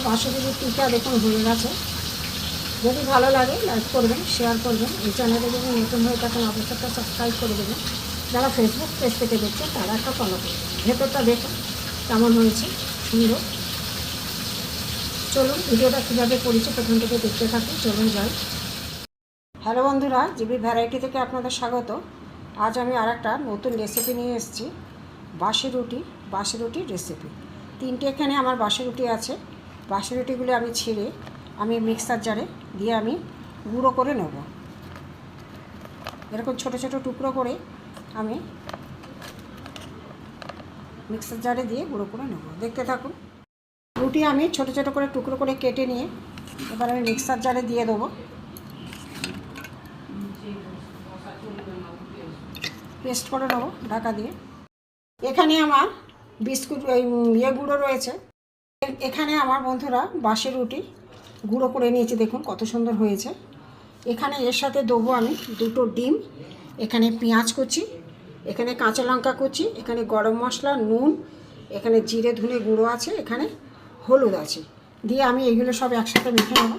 বাঁশাকপির টিকা দেখুন হয়ে গেছে। যদি ভালো লাগে লাইক করবেন, শেয়ার করবেন। এই চ্যানেলে যদি নতুন হয়ে থাকেন অবশ্যই সাবস্ক্রাইব করে দেবেন। যারা ফেসবুক পেজ থেকে দেখছেন তারা একটা ফলো করবেন। ভেতরটা দেখুন কেমন হয়েছে, সুন্দর। চলুন ভিডিওটা কীভাবে করেছি প্রথম থেকে দেখতে থাকুন। চলুন যাই। হ্যালো বন্ধুরা, জিবি ভ্যারাইটি থেকে আপনাদের স্বাগত। আজ আমি আর একটা নতুন রেসিপি নিয়ে এসেছি, বাসি রুটির রেসিপি। তিনটে এখানে আমার বাসি রুটি আছে। বাসি রুটিগুলো আমি ছিঁড়ে আমি মিক্সার জারে দিয়ে আমি গুঁড়ো করে নেব। এরকম ছোট ছোট টুকরো করে আমি মিক্সার জারে দিয়ে গুঁড়ো করে নেব। দেখতে থাকুন। রুটি আমি ছোট ছোট করে টুকরো করে কেটে নিয়ে এবার আমি মিক্সার জারে দিয়ে দেবো। পেস্ট করে নেবো ঢাকা দিয়ে। এখানে আমার বিস্কুট গুঁড়ো রয়েছে। এখানে আমার বন্ধুরা বাসি রুটি গুঁড়ো করে নিয়েছি, দেখুন কত সুন্দর হয়েছে। এখানে এর সাথে দেবো আমি দুটো ডিম, এখানে পেঁয়াজ কুচি, এখানে কাঁচা লঙ্কা কুচি, এখানে গরম মশলা, নুন, এখানে জিরে ধনে গুঁড়ো আছে, এখানে হলুদ আছে, দিয়ে আমি এইগুলো সব একসাথে মেখে নেব।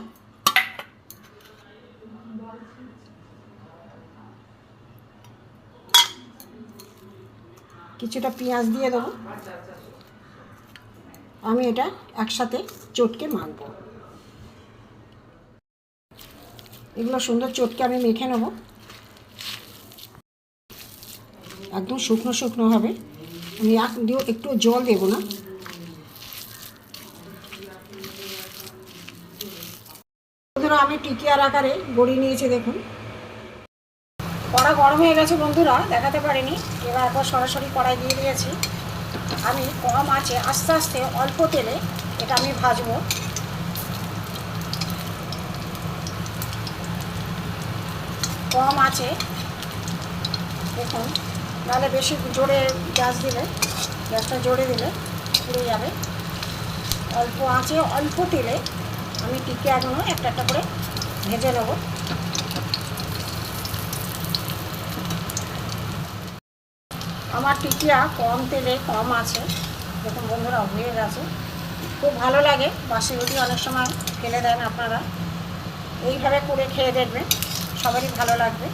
কিছুটা পেঁয়াজ দিয়ে দেবো। আমি এটা একসাথে চটকে মাখবো। এগুলো সুন্দর চটকে আমি মেখে নেব। একদম শুকনো শুকনো হবে। আমি একটু জল দেব না। বন্ধুরা আমি টিকিয়ার আকারে গড়িয়ে নিয়েছি, দেখুন। কড়া গরম হয়ে গেছে বন্ধুরা, দেখাতে পারিনি। এবার একবার সরাসরি কড়াই দিয়ে দিয়েছি। আমি কম আঁচে আস্তে আস্তে অল্প তেলে এটা আমি ভাজবো। কম আঁচে দেখুন, নাহলে বেশি জোরে গ্যাসটা জোরে দিলে পুড়ে যাবে। অল্প আঁচে অল্প তেলে আমি টিকিয়াগুলো একটা একটা করে ভেজে নেব। আমার টিকিয়া কম তেলে কম আছে, দেখুন বন্ধুরা হয়ে গেছে। খুব ভালো লাগে। বাসি রুটি অনেক সময় ফেলে দেন আপনারা, এইভাবে করে খেয়ে দেখবেন, সবারই ভালো লাগবে।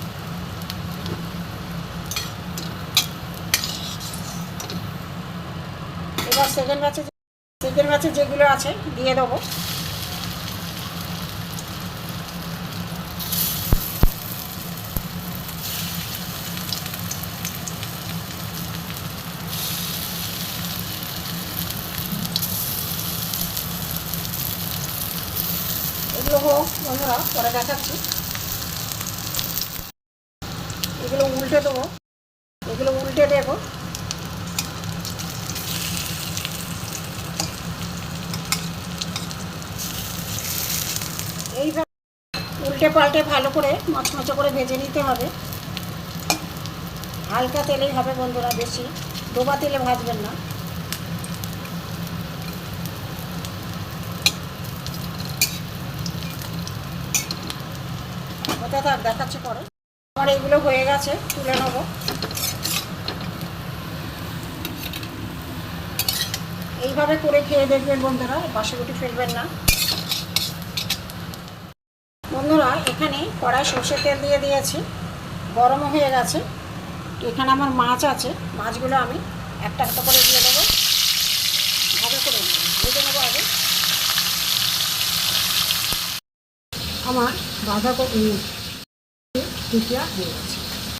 এবার সেকেন্ড ব্যাচে যেগুলো আছে দিয়ে দেবো। এগুলো হোক বন্ধুরা, পরে দেখাচ্ছি। এগুলো উল্টে দেবো। এইভাবে উল্টে পাল্টে ভালো করে মচমচে করে ভেজে নিতে হবে। হালকা তেলেই হবে বন্ধুরা, বেশি ডোবা তেলে ভাজবেন না। হতে থাক, দেখাচ্ছি পরে। আমার এইগুলো হয়ে গেছে, তুলে নেব। এইভাবে করে খেয়ে দেখবেন বন্ধুরা, বাসি রুটি ফেলবেন না। বন্ধুরা এখানে কড়াই সরষের তেল দিয়ে দিয়েছি, গরমও হয়ে গেছে। এখানে আমার মাছ আছে, মাছগুলো আমি একটা একটা করে দিয়ে দেবো। ভালো করে ভেজে নেবো আগে। আমার বাঁধাকপি টিকিয়া হয়ে গেছে।